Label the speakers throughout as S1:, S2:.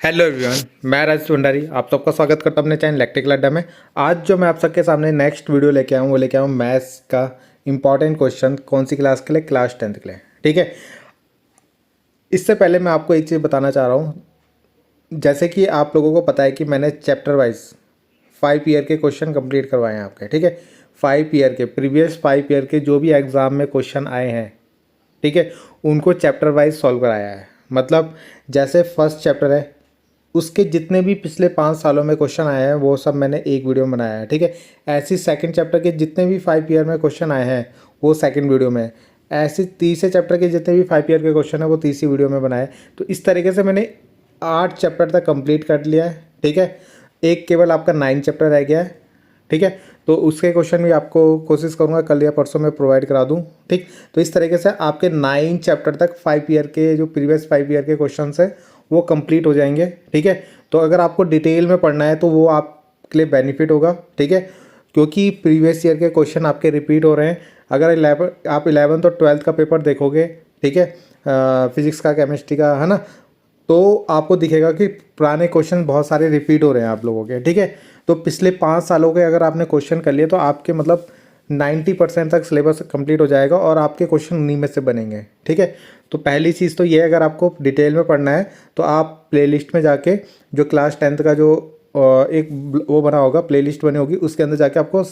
S1: Hello everyone, मैं राजेश भंडारी आप सबका स्वागत करता हूं अपने चैनल इलेक्ट्रिकल अड्डा में। आज जो मैं आप सबके सामने नेक्स्ट वीडियो लेके आऊँ वो लेके आऊँ मैथ्स का इंपॉर्टेंट क्वेश्चन। कौन सी क्लास के लिए? क्लास 10th के लिए। ठीक है, इससे पहले मैं आपको एक चीज़ बताना चाह रहा हूँ। जैसे कि आप लोगों को पता है कि मैंने चैप्टर वाइज 5 ईयर के क्वेश्चन कंप्लीट करवाए हैं आपके। ठीक है, 5 ईयर के प्रीवियस 5 ईयर के जो भी एग्ज़ाम में क्वेश्चन आए हैं, ठीक है, उनको चैप्टर वाइज सॉल्व कराया है। मतलब जैसे फर्स्ट चैप्टर है, उसके जितने भी पिछले 5 सालों में क्वेश्चन आए हैं वो सब मैंने एक वीडियो में बनाया है। ठीक है, ऐसी सेकंड चैप्टर के जितने भी 5 ईयर में क्वेश्चन आए हैं वो सेकंड वीडियो में, ऐसे तीसरे चैप्टर के जितने भी 5 ईयर के क्वेश्चन है वो तीसरी वीडियो में बनाए। तो इस तरीके से मैंने 8 चैप्टर तक कंप्लीट कर लिया है। ठीक है, एक केवल आपका 9 चैप्टर रह गया है। ठीक है, तो उसके क्वेश्चन भी आपको कोशिश करूंगा कल या परसों में प्रोवाइड करा दूं। ठीक, तो इस तरीके से आपके 9 चैप्टर तक 5 ईयर के जो प्रीवियस 5 ईयर के क्वेश्चन है वो कंप्लीट हो जाएंगे। ठीक है, तो अगर आपको डिटेल में पढ़ना है तो वो आपके लिए बेनिफिट होगा। ठीक है, क्योंकि प्रीवियस ईयर के क्वेश्चन आपके रिपीट हो रहे हैं। अगर आप 11th और 12th का पेपर देखोगे, ठीक है, फिजिक्स का, केमिस्ट्री का, है ना, तो आपको दिखेगा कि पुराने क्वेश्चन बहुत सारे रिपीट हो रहे हैं आप लोगों के। ठीक है, तो पिछले 5 सालों के अगर आपने क्वेश्चन कर लिए तो आपके मतलब 90% तक सिलेबस कंप्लीट हो जाएगा और आपके क्वेश्चन उन्हीं में से बनेंगे। ठीक है, तो पहली चीज़ तो ये, अगर आपको डिटेल में पढ़ना है तो आप प्लेलिस्ट में जाके जो क्लास 10th का जो एक वो बना होगा, प्लेलिस्ट बनी होगी, उसके अंदर जाके आपको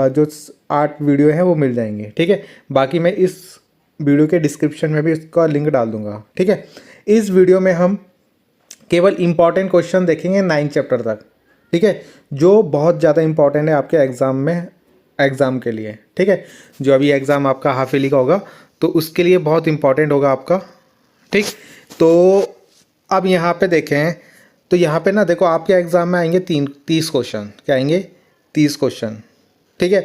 S1: जो 8 वीडियो हैं वो मिल जाएंगे। ठीक है, बाकी मैं इस वीडियो के डिस्क्रिप्शन में भी इसका लिंक डाल दूंगा। ठीक है, इस वीडियो में हम केवल इंपॉर्टेंट क्वेश्चन देखेंगे 9 चैप्टर तक। ठीक है, जो बहुत ज़्यादा इंपॉर्टेंट है आपके एग्ज़ाम के लिए। ठीक है, जो अभी एग्ज़ाम आपका हाफ ईयरली का होगा तो उसके लिए बहुत इंपॉर्टेंट होगा आपका। ठीक, तो अब यहाँ पे देखें तो यहाँ पे ना देखो, आपके एग्ज़ाम में आएंगे 30 क्वेश्चन। क्या आएंगे? 30 क्वेश्चन। ठीक है,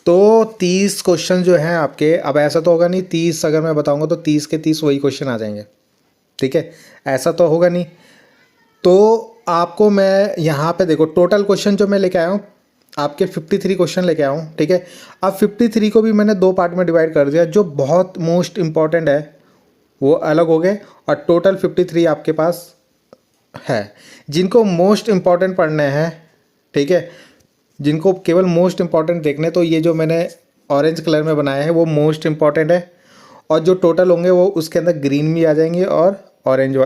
S1: तो 30 क्वेश्चन जो हैं आपके, अब ऐसा तो होगा नहीं 30 अगर मैं बताऊंगा तो 30 के 30 वही क्वेश्चन आ जाएंगे। ठीक है, ऐसा तो होगा नहीं। तो आपको मैं यहाँ पे देखो, टोटल क्वेश्चन जो मैं लेके आया हूँ आपके 53 क्वेश्चन लेके आया हूँ। ठीक है, अब 53 को भी मैंने 2 पार्ट में डिवाइड कर दिया। जो बहुत मोस्ट इंपॉर्टेंट है वो अलग हो गए और टोटल 53 आपके पास है। जिनको मोस्ट इंपॉर्टेंट पढ़ने हैं, ठीक है, जिनको केवल मोस्ट इंपॉर्टेंट देखने, तो ये जो मैंने ऑरेंज कलर में बनाया है वो मोस्ट इंपॉर्टेंट है। और जो टोटल होंगे वो उसके अंदर ग्रीन भी आ जाएंगे और ऑरेंज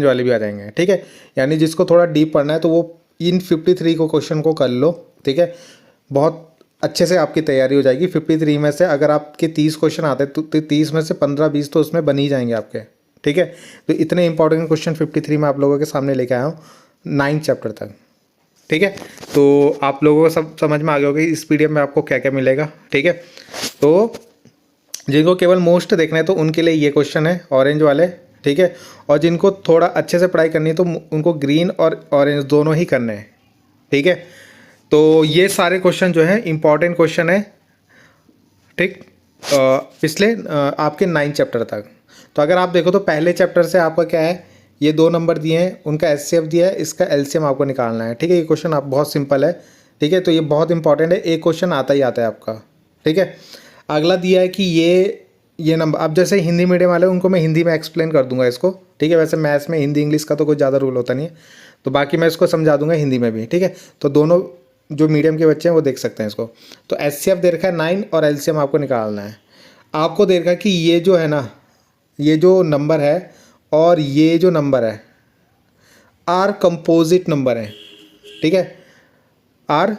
S1: वाले भी आ जाएंगे। ठीक है, यानी जिसको थोड़ा डीप पढ़ना है तो वो इन 53 को क्वेश्चन को कर लो। ठीक है, बहुत अच्छे से आपकी तैयारी हो जाएगी। 53 में से अगर आपके 30 क्वेश्चन आते हैं तो 30 में से 15-20 तो उसमें बन ही जाएंगे आपके। ठीक है, तो इतने इंपॉर्टेंट क्वेश्चन 53 में आप लोगों के सामने लेके आया हूँ 9 चैप्टर तक। ठीक है, तो आप लोगों को सब समझ में आ गया होगा इस पीडीएफ में आपको क्या क्या मिलेगा। ठीक है, तो जिनको केवल मोस्ट देखना है तो उनके लिए ये क्वेश्चन है ऑरेंज वाले। ठीक है, और जिनको थोड़ा अच्छे से पढ़ाई करनी है तो उनको ग्रीन और ऑरेंज दोनों ही करने हैं। ठीक है, तो ये सारे क्वेश्चन जो हैं इंपॉर्टेंट क्वेश्चन है। ठीक, पिछले आपके 9 चैप्टर तक। तो अगर आप देखो तो पहले चैप्टर से आपका क्या है, ये 2 नंबर दिए हैं, उनका एचसीएफ दिया है, इसका एलसीएम आपको निकालना है। ठीक है, ये क्वेश्चन आप बहुत सिंपल है। ठीक है, तो ये बहुत इंपॉर्टेंट है, एक क्वेश्चन आता ही आता है आपका। ठीक है, अगला दिया है कि ये नंबर, अब जैसे हिंदी मीडियम वाले उनको मैं हिंदी में एक्सप्लेन कर दूंगा इसको। ठीक है, वैसे मैथ्स में हिंदी इंग्लिश का तो कोई ज़्यादा रूल होता नहीं है, तो बाकी मैं इसको समझा दूंगा हिंदी में भी। ठीक है, तो दोनों जो मीडियम के बच्चे हैं वो देख सकते हैं इसको। तो एचसीएफ दे रखा है 9 और एलसीएम आपको निकालना है। आपको दे रखा है कि ये जो है ना, ये जो नंबर है और ये जो नंबर है आर कंपोजिट नंबर है। ठीक है, आर,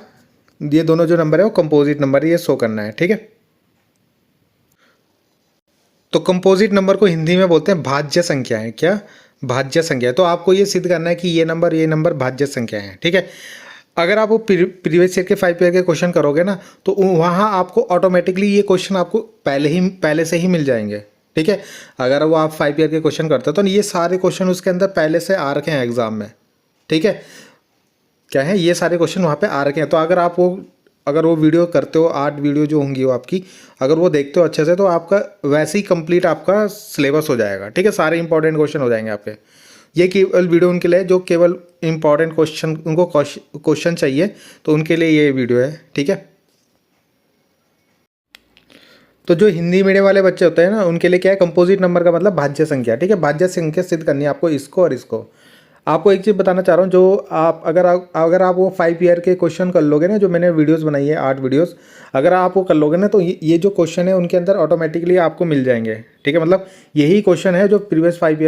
S1: ये दोनों जो नंबर है वो कंपोजिट नंबर है, ये शो करना है। ठीक है, तो कंपोजिट नंबर को हिंदी में बोलते हैं भाज्य संख्या है। क्या? भाज्य संख्या है। तो आपको ये सिद्ध करना है कि ये नंबर भाज्य संख्या है। ठीक है, अगर आप वो प्रीवियस ईयर के 5 ईयर के क्वेश्चन करोगे ना तो वहाँ आपको ऑटोमेटिकली ये क्वेश्चन आपको पहले से ही मिल जाएंगे। ठीक है, अगर वो आप 5 ईयर के क्वेश्चन करते हो तो ये सारे क्वेश्चन उसके अंदर पहले से आ रखे हैं एग्जाम में। ठीक है, क्या है, ये सारे क्वेश्चन वहाँ पे आ रखे हैं। तो अगर वो वीडियो करते हो, 8 वीडियो जो होंगी वो आपकी, अगर वो देखते हो अच्छे से तो आपका वैसे ही कंप्लीट आपका सिलेबस हो जाएगा। ठीक है, सारे इंपॉर्टेंट क्वेश्चन हो जाएंगे आपके। ये केवल वीडियो उनके लिए जो केवल इंपॉर्टेंट क्वेश्चन, उनको क्वेश्चन चाहिए तो उनके लिए ये वीडियो है। ठीक है, तो जो हिंदी मीडियम वाले बच्चे होते हैं ना उनके लिए क्या है, कंपोजिट नंबर का मतलब भाज्य संख्या। ठीक है, भाज्य संख्या सिद्ध करनी है आपको इसको और इसको। आपको एक चीज़ बताना चाह रहा हूँ, जो आप अगर आप वो 5 ईयर के क्वेश्चन कर लोगे ना, जो मैंने वीडियोस बनाई है 8 वीडियोस, अगर आप वो कर लोगे ना तो ये जो क्वेश्चन है उनके अंदर ऑटोमेटिकली आपको मिल जाएंगे। ठीक है, मतलब यही क्वेश्चन है जो प्रीवियस 5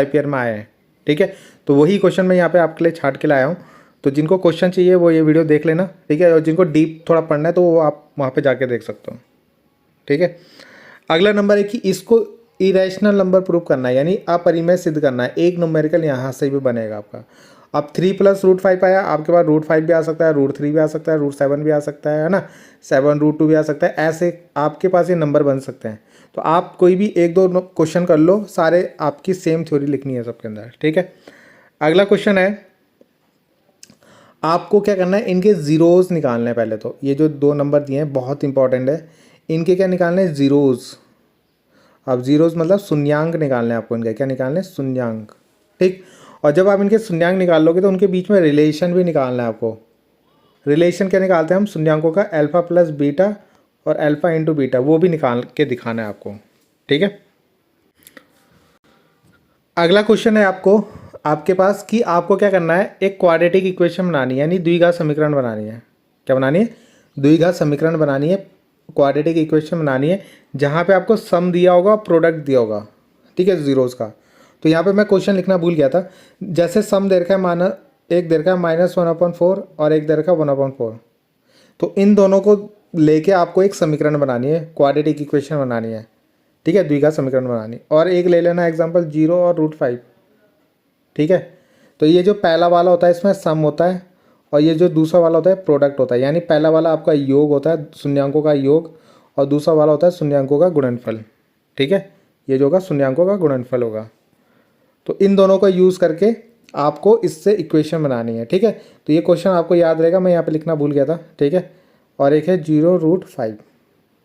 S1: ईयर में आए हैं। ठीक है, तो वही क्वेश्चन मैं यहाँ पे आपके लिए छाट के लाया हूँ। तो जिनको क्वेश्चन चाहिए वो ये वीडियो देख लेना। ठीक है, और जिनको डीप थोड़ा पढ़ना है तो वो आप वहाँ पर जाके देख सकते हो। ठीक है, अगला नंबर है कि इसको इरेशनल नंबर प्रूव करना है, यानी अपरिमेय सिद्ध करना है। एक न्यूमेरिकल यहाँ से भी बनेगा आपका। अब 3 + √5 आया, आपके पास √5 भी आ सकता है, √3 भी आ सकता है, √7 भी आ सकता है ना, 7 √2 भी आ सकता है। ऐसे आपके पास ये नंबर बन सकते हैं। तो आप कोई भी 1-2 क्वेश्चन कर लो, सारे आपकी सेम थ्योरी लिखनी है सबके अंदर। ठीक है, अगला क्वेश्चन है, आपको क्या करना है, इनके ज़ीरोज़ निकालने हैं। पहले तो ये जो 2 नंबर दिए हैं बहुत इंपॉर्टेंट है, इनके क्या निकालने हैं, ज़ीरोज़। अब ज़ीरोज़ मतलब शून्यांक निकालने हैं आपको, इनके क्या निकालने हैं, शून्यांक। ठीक, और जब आप इनके शून्यांक निकाल लोगे तो उनके बीच में रिलेशन भी निकालना है आपको। रिलेशन क्या निकालते हैं हम शून्यांकों का, अल्फ़ा प्लस बीटा और अल्फ़ा इंटू बीटा, वो भी निकाल के दिखाना है आपको। ठीक है, अगला क्वेश्चन है आपके पास कि आपको क्या करना है, एक क्वाड्रेटिक इक्वेशन बनानी है, यानी द्विघात समीकरण बनानी है। क्या बनानी है, द्विघात समीकरण बनानी है, क्वाड्रेटिक इक्वेशन बनानी है, जहाँ पे आपको सम दिया होगा, प्रोडक्ट दिया होगा। ठीक है, ज़ीरोज़ का। तो यहाँ पे मैं क्वेश्चन लिखना भूल गया था। जैसे सम दे रखा है, एक दे रखा है -1/4 और एक दे रखा है 1/4। तो इन दोनों को लेके आपको एक समीकरण बनानी है, क्वाड्रेटिक इक्वेशन बनानी है। ठीक है, द्विघात समीकरण बनानी। और एक ले लेना एग्जाम्पल 0 और √5। ठीक है, तो ये जो पहला वाला होता है इसमें सम होता है, और ये जो दूसरा वाला होता है प्रोडक्ट होता है। यानी पहला वाला आपका योग होता है, शून्यांकों का योग, और दूसरा वाला होता है शून्यांकों का गुणनफल। ठीक है, ये जो होगा शून्यांकों का गुणनफल होगा। तो इन दोनों का यूज़ करके आपको इससे इक्वेशन बनानी है। ठीक है, तो ये क्वेश्चन आपको याद रहेगा, मैं यहाँ पे लिखना भूल गया था। ठीक है, और एक है 0√5।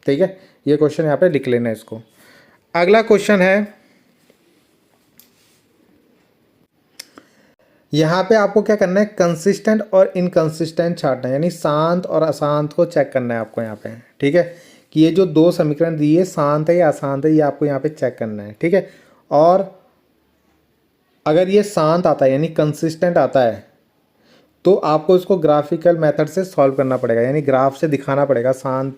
S1: ठीक है, ये क्वेश्चन यहाँ पे लिख लेना है इसको। अगला क्वेश्चन है, यहाँ पे आपको क्या करना है, कंसिस्टेंट और इनकंसिस्टेंट छांटना है, यानी शांत और अशांत को चेक करना है आपको यहाँ पे। ठीक है, कि ये जो 2 समीकरण दिए शांत है या अशांत है, ये आपको यहाँ पे चेक करना है। ठीक है, और अगर ये शांत आता है यानी कंसिस्टेंट आता है तो आपको इसको ग्राफिकल मेथड से सॉल्व करना पड़ेगा, यानी ग्राफ से दिखाना पड़ेगा शांत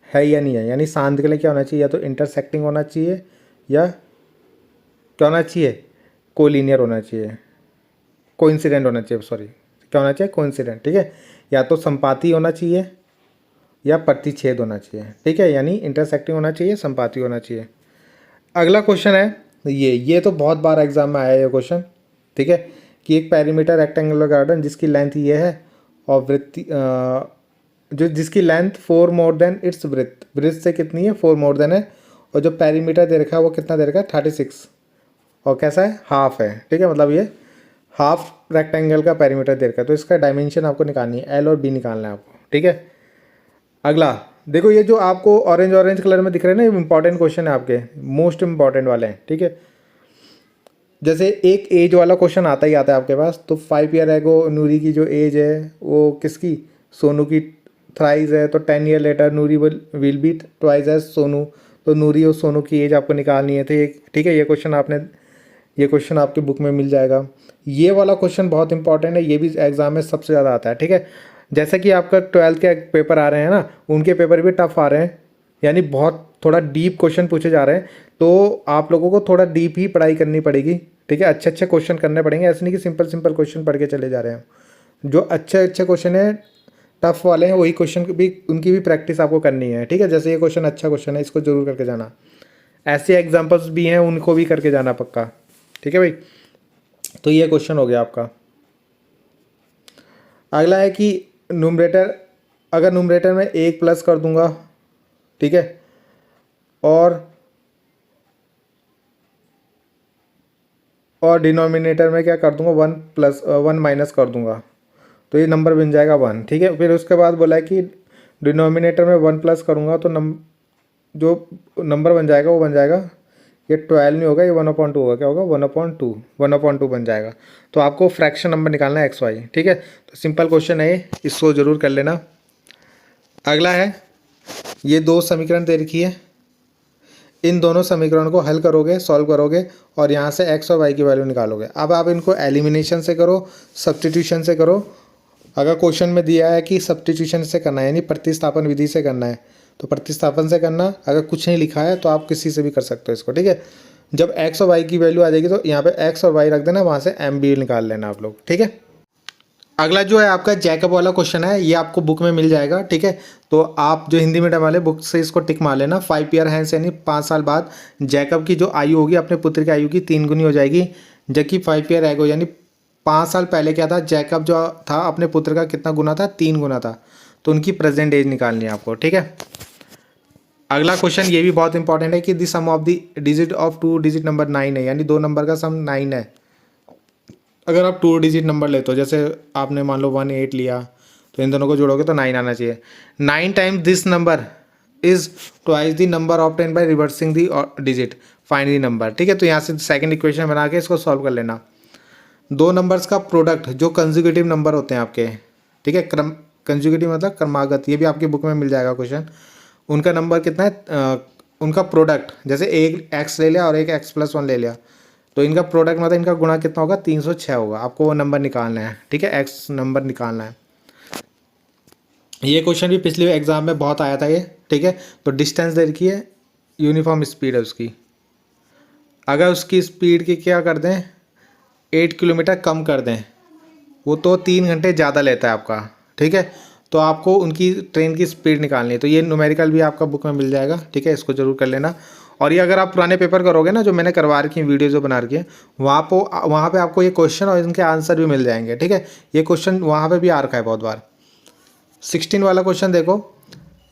S1: है या नहीं है। यानी शांत के लिए क्या होना चाहिए, या तो इंटरसेक्टिंग होना चाहिए, या क्या होना चाहिए, कोलिनियर होना चाहिए, कोइंसिडेंट होना चाहिए, सॉरी क्या होना चाहिए, कोइंसिडेंट। ठीक है, या तो संपाती होना चाहिए या प्रतिच्छेद होना चाहिए। ठीक है, यानी इंटरसेक्टिंग होना चाहिए, संपाती होना चाहिए। अगला क्वेश्चन है ये तो बहुत बार एग्जाम में आया है ये क्वेश्चन। ठीक है, कि एक पेरीमीटर रेक्टेंगुलर गार्डन जिसकी लेंथ ये है और वृत्ति जो जिसकी length 4 more than its breadth से कितनी है, 4 मोर देन है, और जो पेरीमीटर दे रखा है वो कितना दे रखा है, 36, और कैसा है, हाफ है। ठीक है, मतलब ये हाफ रेक्टेंगल का पेरीमीटर दे रखा है। तो इसका डायमेंशन आपको निकालनी है, एल और बी निकालना है आपको। ठीक है, अगला देखो, ये जो आपको ऑरेंज कलर में दिख रहे हैं ना, ये इंपॉर्टेंट क्वेश्चन है आपके, मोस्ट इंपॉर्टेंट वाले हैं। ठीक है, जैसे एक एज वाला क्वेश्चन आता ही आता है आपके पास। तो 5 ईयर एगो नूरी की जो एज है वो किसकी, सोनू की थ्राइज है। तो 10 year later Noori will be twice as Sonu. तो नूरी और सोनू की एज आपको निकालनी है। ठीक है, ये क्वेश्चन आपके बुक में मिल जाएगा। ये वाला क्वेश्चन बहुत इंपॉर्टेंट है, ये भी एग्जाम में सबसे ज़्यादा आता है। ठीक है, जैसा कि आपका 12th के पेपर आ रहे हैं ना, उनके पेपर भी टफ आ रहे हैं, यानी बहुत थोड़ा डीप क्वेश्चन पूछे जा रहे हैं। तो आप लोगों को थोड़ा डीप ही पढ़ाई करनी पड़ेगी। ठीक है, अच्छे क्वेश्चन करने पड़ेंगे, ऐसे नहीं कि सिंपल क्वेश्चन पढ़ के चले जा रहे हैं। जो अच्छे क्वेश्चन है टफ वाले हैं, वही क्वेश्चन भी, उनकी भी प्रैक्टिस आपको करनी है। ठीक है, जैसे ये क्वेश्चन अच्छा क्वेश्चन है, इसको जरूर करके जाना। ऐसे एग्जाम्पल्स भी हैं, उनको भी करके जाना पक्का। ठीक है भाई, तो ये क्वेश्चन हो गया आपका। अगला है कि न्यूमरेटर, अगर न्यूमरेटर में 1 प्लस कर दूंगा, ठीक है, और डिनोमिनेटर में क्या कर दूंगा, 1 माइनस कर दूंगा, तो ये नंबर बन जाएगा 1। ठीक है, फिर उसके बाद बोला है कि डिनोमिनेटर में 1 प्लस करूंगा तो जो नंबर बन जाएगा वो बन जाएगा, ये 12 नहीं होगा, ये 1/2 होगा। क्या होगा, 1/2 बन जाएगा। तो आपको फ्रैक्शन नंबर निकालना है XY। ठीक है, तो सिंपल क्वेश्चन है ये, इसको ज़रूर कर लेना। अगला है, ये 2 समीकरण दे रखी है, इन दोनों समीकरणों को हल करोगे, सॉल्व करोगे और यहाँ से एक्स और वाई की वैल्यू निकालोगे। अब आप इनको एलिमिनेशन से करो, सब्स्टिट्यूशन से करो। अगर क्वेश्चन में दिया है कि सब्स्टिट्यूशन से करना है यानी प्रतिस्थापन विधि से करना है तो प्रतिस्थापन से करना। अगर कुछ नहीं लिखा है तो आप किसी से भी कर सकते हो इसको, ठीक है। जब एक्स और वाई की वैल्यू आ जाएगी तो यहाँ पे एक्स और वाई रख देना, वहाँ से एम बी निकाल लेना आप लोग, ठीक है। अगला जो है आपका जैकब वाला क्वेश्चन है, ये आपको बुक में मिल जाएगा, ठीक है। तो आप जो हिंदी मीडियम वाले बुक से इसको टिक मार लेना। 5 ईयर हैंस यानी 5 साल बाद जैकब की जो आयु होगी अपने पुत्र की आयु की 3 गुनी हो जाएगी। जबकि 5 ईयर एगो यानी 5 साल पहले क्या था, जैकब जो था अपने पुत्र का कितना गुना था, 3 गुना था। तो उनकी प्रेजेंट एज निकालनी है आपको, ठीक है। अगला क्वेश्चन ये भी बहुत इंपॉर्टेंट है कि the sum of the digit of 2 digit number 9 है, यानी 2 नंबर का सम 9 है। अगर आप 2 डिजिट नंबर लेते हो, जैसे आपने मान लो 1 8 लिया, तो इन दोनों को जोड़ोगे तो 9 आना चाहिए। 9 times this number is twice the number obtain by reversing the digit, find the number, ठीक है। तो यहाँ से सेकंड इक्वेशन बना के इसको सॉल्व कर लेना। 2 नंबर्स का प्रोडक्ट जो कंजुगेटिव नंबर होते हैं आपके, ठीक है, कंजुगेटिव मतलब क्रमागत, ये भी आपकी बुक में मिल जाएगा क्वेश्चन। उनका नंबर कितना है, उनका प्रोडक्ट, जैसे एक एक्स ले लिया और एक एक्स प्लस 1 ले लिया, तो इनका प्रोडक्ट मतलब इनका गुणा कितना होगा, 306 होगा। आपको वो नंबर निकालना है, ठीक है, एक्स नंबर निकालना है। ये क्वेश्चन भी पिछले एग्जाम में बहुत आया था ये, ठीक है। तो डिस्टेंस दे रखी है, यूनिफॉर्म स्पीड है उसकी। अगर उसकी स्पीड की क्या कर दें, 8 किलोमीटर कम कर दें, वो तो 3 घंटे ज़्यादा लेता है आपका, ठीक है। तो आपको उनकी ट्रेन की स्पीड निकालनी है। तो ये न्यूमेरिकल भी आपका बुक में मिल जाएगा, ठीक है, इसको जरूर कर लेना। और ये अगर आप पुराने पेपर करोगे ना, जो मैंने करवा रखी वीडियो जो बना रखी है, वहाँ पे आपको ये क्वेश्चन और इनके आंसर भी मिल जाएंगे, ठीक है। ये क्वेश्चन वहाँ पे भी आ रखा है बहुत बार। 16 वाला क्वेश्चन देखो,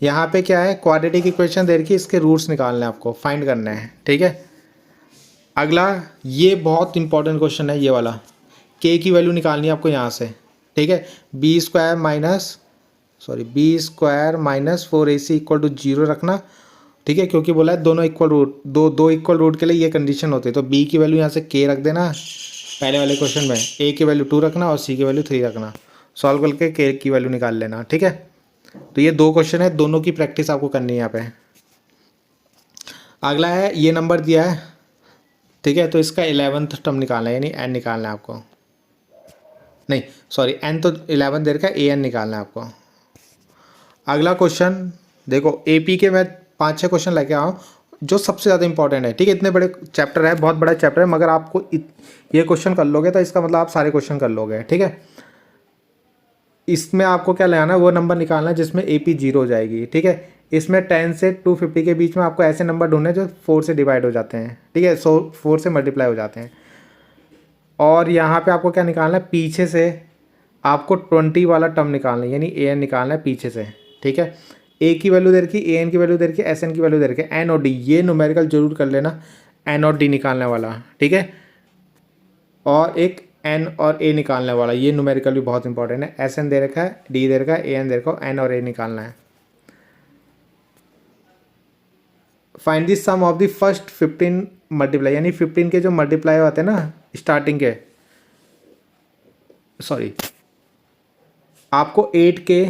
S1: यहाँ पे क्या है, क्वाड्रेटिक इक्वेशन दे रखी है, इसके रूट्स निकालने हैं आपको, फाइंड करना है, ठीक है। अगला ये बहुत इंपॉर्टेंट क्वेश्चन है ये वाला, के की वैल्यू निकालनी है आपको यहाँ से, ठीक है। B square minus 4ac equal to 0 रखना, ठीक है, क्योंकि बोला है दोनों इक्वल रूट, दो इक्वल रूट के लिए ये कंडीशन होती है। तो बी की वैल्यू यहाँ से के रख देना पहले वाले क्वेश्चन में, ए की वैल्यू 2 रखना और सी की वैल्यू 3 रखना। सॉल्व करके के की वैल्यू निकाल लेना, ठीक है। तो ये 2 क्वेश्चन है, दोनों की प्रैक्टिस आपको करनी है यहाँ पे। अगला है, ये नंबर दिया है, ठीक है, तो इसका 11th टर्म निकालना है, यानी एन निकालना है आपको, नहीं सॉरी, एन तो 11 देर का, ए एन निकालना है आपको। अगला क्वेश्चन देखो, एपी के मैं 5-6 क्वेश्चन लेके आया हूँ जो सबसे ज़्यादा इंपॉर्टेंट है, ठीक है। इतने बड़े चैप्टर है, बहुत बड़ा चैप्टर है, मगर आपको ये क्वेश्चन कर लोगे तो इसका मतलब आप सारे क्वेश्चन कर लोगे, ठीक है। इसमें आपको क्या लगाना है, वो नंबर निकालना है जिसमें AP 0 हो जाएगी, ठीक है। इसमें 10 से 250 के बीच में आपको ऐसे नंबर ढूंढने जो 4 से डिवाइड हो जाते हैं, ठीक है, 4 से मल्टीप्लाई हो जाते हैं। और यहाँ पे आपको क्या निकालना है, पीछे से आपको 20 वाला टर्म निकालना है, यानी AN निकालना है पीछे से, ठीक है। ए की वैल्यू दे रखी, AN की वैल्यू दे रखी, SN की वैल्यू दे रखी, N और D, ये न्यूमेरिकल जरूर कर लेना, N और D निकालने वाला, ठीक है। और एक N और A निकालने वाला, ये न्यूमेरिकल भी बहुत इंपॉर्टेंट है। SN दे रखा है, D दे रखा है, AN दे रखा है, N और A निकालना है। Find the sum of the first 15 multiply, यानी 15 के जो मल्टीप्लाई होते हैं ना स्टार्टिंग के, सॉरी, आपको 8 के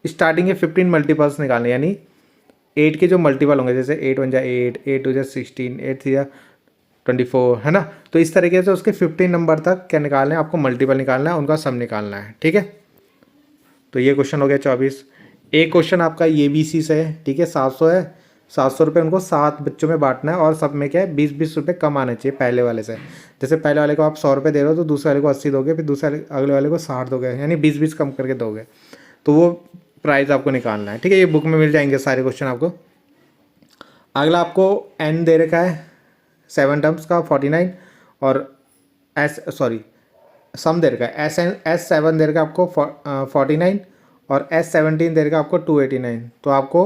S1: स्टार्टिंग के 15 मल्टीपल्स निकालने, यानी 8 के जो मल्टीपल होंगे, जैसे 8 1 जा 8, 8 2 जा 16, 8 3 जा 24, है ना। तो इस तरीके से उसके 15 नंबर तक क्या निकालना है आपको, मल्टीपल निकालना है, उनका सम निकालना है, ठीक है। तो ये क्वेश्चन हो गया 24। एक क्वेश्चन आपका ये BC से है, ठीक है, 700 है, 700 रुपये उनको 7 बच्चों में बांटना है और सब में क्या है 20-20 रुपये कम आने चाहिए पहले वाले से। जैसे पहले वाले को आप 100 रुपये दे रहे हो तो दूसरे वाले को 80 दोगे, फिर दूसरे अगले वाले को 60 दोगे, यानी 20-20 कम करके दोगे। तो वो प्राइस आपको निकालना है, ठीक है। ये बुक में मिल जाएंगे सारे क्वेश्चन आपको। अगला आपको N दे रखा है 7 टर्म्स का 49, और सम दे रखा है S7 दे रखा है आपको 49, और S17 दे रखा है आपको 289। तो आपको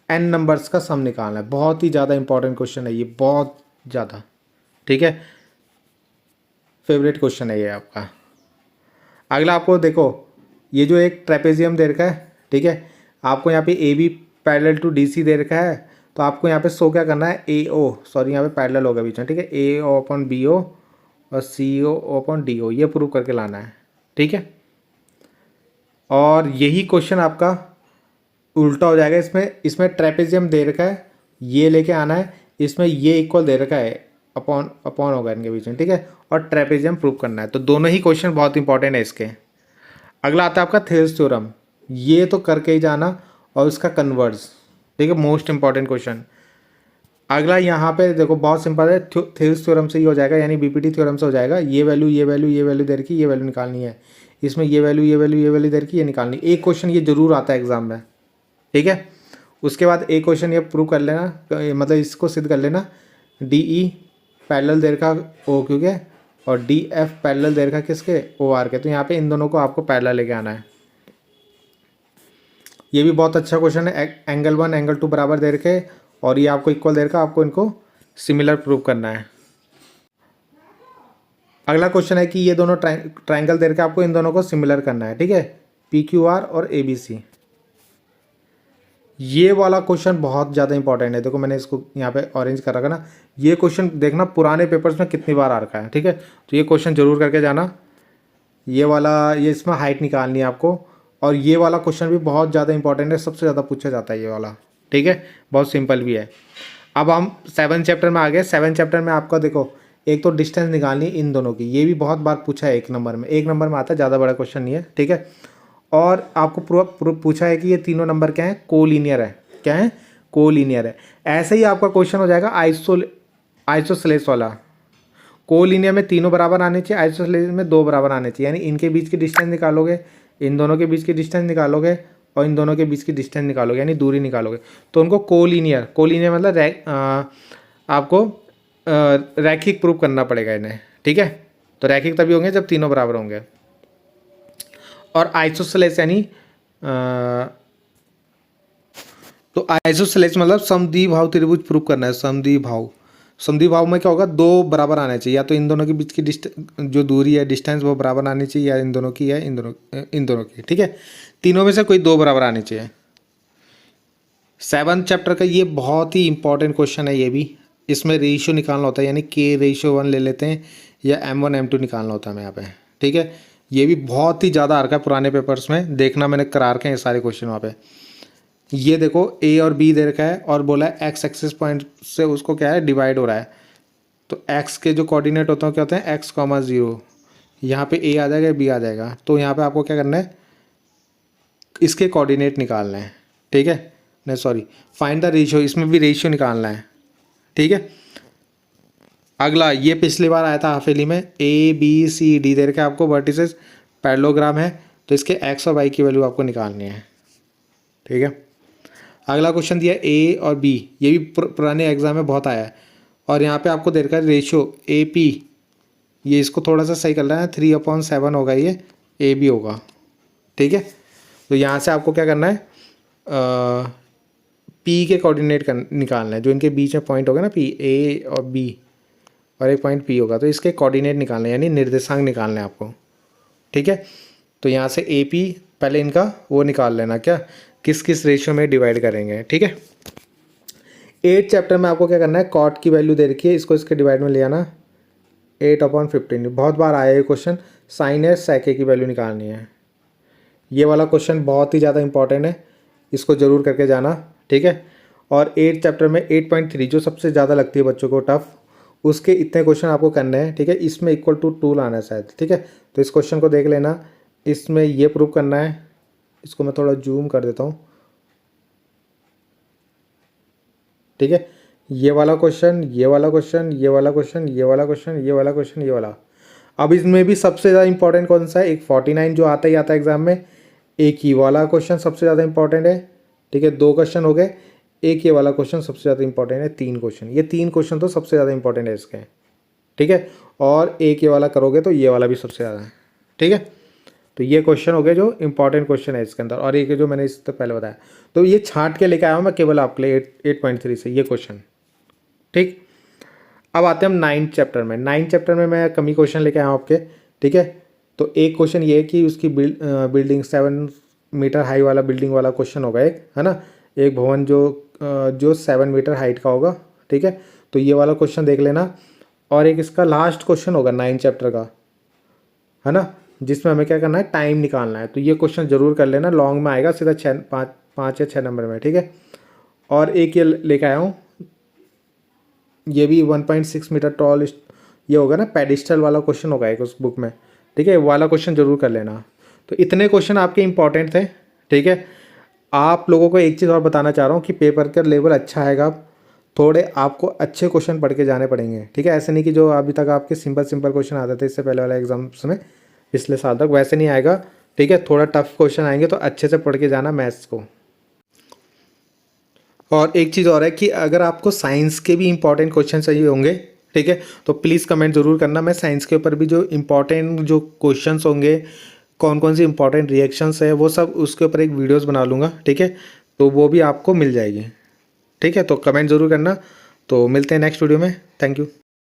S1: N नंबर्स का सम निकालना है। बहुत ही ज़्यादा इंपॉर्टेंट क्वेश्चन है ये, बहुत ज़्यादा, ठीक है, फेवरेट क्वेश्चन है ये आपका। अगला आपको देखो, ये जो एक ट्रेपेजियम दे रखा है, ठीक है, आपको यहाँ पे AB पैरेलल टू DC दे रखा है, तो आपको यहाँ पे शो क्या करना है, यहाँ पे पैरेलल होगा बीच में, ठीक है, AO अपॉन BO और CO अपॉन DO, ये प्रूव करके लाना है, ठीक है। और यही क्वेश्चन आपका उल्टा हो जाएगा, इसमें ट्रेपेजियम दे रखा है, ये लेके आना है, इसमें ये इक्वल दे रखा है, अपॉन अपॉन होगा इनके बीच में, ठीक है। और ट्रेपेजियम प्रूव करना है, तो दोनों ही क्वेश्चन बहुत इंपॉर्टेंट है इसके। अगला आता है आपका थेल्स थ्योरम, ये तो करके ही जाना, और उसका कन्वर्स, ठीक है, मोस्ट इंपॉर्टेंट क्वेश्चन। अगला यहाँ पे देखो बहुत सिंपल है, थेल्स थ्योरम से ही हो जाएगा, यानी बीपीटी थ्योरम से हो जाएगा। ये वैल्यू ये वैल्यू ये वैल्यू दे रखी, ये वैल्यू निकालनी है, इसमें ये वैल्यू ये वैल्यू ये वैल्यू दे रखी, ये निकालनी। एक क्वेश्चन ये जरूर आता है एग्जाम में, ठीक है। उसके बाद एक क्वेश्चन ये प्रूव कर लेना, मतलब इसको सिद्ध कर लेना, डी ई पैरेलल दे रखा ओ क्यू के, और डी एफ पैरेलल दे रखा किसके, ओ आर के। तो यहाँ पे इन दोनों को आपको पैरेलल लेके आना है। ये भी बहुत अच्छा क्वेश्चन है, एंगल 1 एंगल 2 बराबर दे रखे, और ये आपको इक्वल दे रखा, आपको इनको सिमिलर प्रूव करना है। अगला क्वेश्चन है कि ये दोनों ट्राइंगल दे रखे, आपको इन दोनों को सिमिलर करना है, ठीक है, पी क्यू आर और ए बी सी। ये वाला क्वेश्चन बहुत ज़्यादा इंपॉर्टेंट है, देखो मैंने इसको यहाँ पे ऑरेंज कर रखा ना। ये क्वेश्चन देखना पुराने पेपर्स में कितनी बार आ रखा है, ठीक है। तो ये क्वेश्चन जरूर करके जाना। ये वाला, ये इसमें हाइट निकालनी है आपको, और ये वाला क्वेश्चन भी बहुत ज़्यादा इंपॉर्टेंट है, सबसे ज़्यादा पूछा जाता है ये वाला, ठीक है। बहुत सिंपल भी है। अब हम 7 चैप्टर में आ गए। 7 चैप्टर में आपका देखो, एक तो डिस्टेंस निकालनी है इन दोनों की, ये भी बहुत बार पूछा है, 1 नंबर में, 1 नंबर में आता है, ज़्यादा बड़ा क्वेश्चन नहीं है, ठीक है। और आपको पूछा है कि ये तीनों नंबर क्या है, कोलीनियर है, क्या है, कोलीनियर है। ऐसे ही आपका क्वेश्चन हो जाएगा आइसोसेलेस वाला। कोलीनियर में तीनों बराबर आने चाहिए, आइसोसेलेस में 2 बराबर आने चाहिए, यानी इनके बीच की डिस्टेंस निकालोगे, इन दोनों के बीच की डिस्टेंस निकालोगे, और इन दोनों के बीच की डिस्टेंस निकालोगे, यानी दूरी निकालोगे, तो उनको कोलीनियर मतलब आपको रैखिक प्रूव करना पड़ेगा इन्हें, ठीक है। तो रैखिक तभी होंगे जब तीनों बराबर होंगे। और आइसोसेलेस यानी तो आइसोसेलेस मतलब समद्विभाव त्रिभुज प्रूव करना है। समद्विभाव में क्या होगा, 2 बराबर आने चाहिए, या तो इन दोनों के बीच की जो दूरी है, डिस्टेंस, वो बराबर आनी चाहिए, या इन दोनों की है, इन दोनों की, ठीक है। तीनों में से कोई 2 बराबर आने चाहिए। 7 चैप्टर का ये बहुत ही इंपॉर्टेंट क्वेश्चन है। ये भी, इसमें रेशियो निकालना होता है, यानी K/1 ले लेते हैं, या M1 M2 निकालना होता है हमें यहाँ पे, ठीक है। ये भी बहुत ही ज़्यादा आ रखा है पुराने पेपर्स में, देखना मैंने करा रखे हैं ये सारे क्वेश्चन वहाँ पे। ये देखो A और B दे रखा है, और बोला है एक्स एक्सिस पॉइंट से उसको क्या है, डिवाइड हो रहा है। तो एक्स के जो कोऑर्डिनेट होते हैं क्या होते हैं, x,0, यहाँ पे A आ जाएगा, B आ जाएगा। तो यहाँ पे आपको क्या करना है, इसके कोऑर्डिनेट निकालना है, ठीक है। नहीं सॉरी, फाइंड द रेशियो, इसमें भी रेशियो निकालना है, ठीक है। अगला, ये पिछली बार आया था हाफेली में, ABCD दे रखा है आपको, वर्टिसेस पैरेललोग्राम है, तो इसके x और y की वैल्यू आपको निकालनी है, ठीक है। अगला क्वेश्चन दिया A और B, ये भी पुराने एग्जाम में बहुत आया है, और यहाँ पे आपको दे रखा है रेशियो AP, ये इसको थोड़ा सा सही कर रहा है, 3/7 होगा, ये AB होगा, ठीक है। तो यहाँ से आपको क्या करना है, P के कोऑर्डिनेट निकालना है, जो इनके बीच में पॉइंट होगा ना, P, A और B, और एक पॉइंट P होगा, तो इसके कोऑर्डिनेट निकालना है, यानी निर्देशांक निकालना है आपको, ठीक है। तो यहाँ से AP पहले इनका वो निकाल लेना, क्या, किस किस रेशियो में डिवाइड करेंगे, ठीक है। 8 चैप्टर में आपको क्या करना है, कॉट की वैल्यू दे रखी है, इसको इसके डिवाइड में ले आना, 8/15, बहुत बार आया है क्वेश्चन। साइन है sec की वैल्यू निकालनी है। ये वाला क्वेश्चन बहुत ही ज़्यादा इंपॉर्टेंट है, इसको ज़रूर करके जाना, ठीक है। और 8 चैप्टर में 8.3 जो सबसे ज़्यादा लगती है बच्चों को टफ, उसके इतने क्वेश्चन आपको करने हैं, ठीक है। इसमें इक्वल टू 2 लाना है शायद, ठीक है। तो इस क्वेश्चन को देख लेना, इसमें ये प्रूव करना है, इसको मैं थोड़ा जूम कर देता हूँ, ठीक है। ये वाला क्वेश्चन, ये वाला क्वेश्चन, ये वाला क्वेश्चन, ये वाला क्वेश्चन, ये वाला क्वेश्चन, ये वाला। अब इसमें भी सबसे ज़्यादा इंपॉर्टेंट कौन सा है, एक 49 जो आता ही आता है एग्जाम में, एक ही वाला क्वेश्चन सबसे ज़्यादा इंपॉर्टेंट है, ठीक है। 2 क्वेश्चन हो गए, एक ये वाला क्वेश्चन सबसे ज़्यादा इंपॉर्टेंट है, 3 क्वेश्चन, ये 3 क्वेश्चन तो सबसे ज़्यादा इंपॉर्टेंट है इसके, ठीक है। और एक ये वाला करोगे तो ये वाला भी सबसे ज़्यादा है, ठीक है। तो ये क्वेश्चन हो गए जो इंपॉर्टेंट क्वेश्चन है इसके अंदर, और एक जो मैंने इससे पहले बताया, तो ये छांट के लेके आया हूँ मैं केवल आपके लिए 8.3 से ये क्वेश्चन, ठीक। अब आते हैं हम 9 चैप्टर में। 9 चैप्टर में मैं कमी क्वेश्चन लेके आया हूँ आपके, ठीक है। तो एक क्वेश्चन ये है कि उसकी बिल्डिंग 7 मीटर हाई वाला बिल्डिंग वाला क्वेश्चन होगा एक, है ना, एक भवन जो 7 मीटर हाइट का होगा, ठीक है। तो ये वाला क्वेश्चन देख लेना, और एक इसका लास्ट क्वेश्चन होगा 9 चैप्टर का, है ना, जिसमें हमें क्या करना है, टाइम निकालना है। तो ये क्वेश्चन जरूर कर लेना, लॉन्ग में आएगा सीधा 5 या 6 नंबर में, ठीक है। और एक ये लेके आया हूँ ये भी 1.6 मीटर टॉल ये होगा ना, पेडिस्टल वाला क्वेश्चन होगा एक उस बुक में, ठीक है, वाला क्वेश्चन जरूर कर लेना। तो इतने क्वेश्चन आपके इंपॉर्टेंट थे, ठीक है। आप लोगों को एक चीज़ और बताना चाह रहा हूँ कि पेपर का लेवल अच्छा आएगा, थोड़े आपको अच्छे क्वेश्चन पढ़ के जाने पड़ेंगे, ठीक है। ऐसे नहीं कि जो अभी तक आपके सिंपल सिंपल क्वेश्चन आते थे इससे पहले वाले एग्जाम्स में पिछले साल तक, वैसे नहीं आएगा, ठीक है। थोड़ा टफ क्वेश्चन आएंगे तो अच्छे से पढ़ के जाना मैथ्स को। और एक चीज़ और है कि अगर आपको साइंस के भी इंपॉर्टेंट क्वेश्चन चाहिए होंगे, ठीक है, तो प्लीज़ कमेंट ज़रूर करना। मैं साइंस के ऊपर भी जो इंपॉर्टेंट जो क्वेश्चंस होंगे, कौन कौन सी इंपॉर्टेंट रिएक्शंस है, वो सब उसके ऊपर एक वीडियोस बना लूँगा, ठीक है। तो वो भी आपको मिल जाएगी, ठीक है। तो कमेंट ज़रूर करना। तो मिलते हैं नेक्स्ट वीडियो में। Thank you.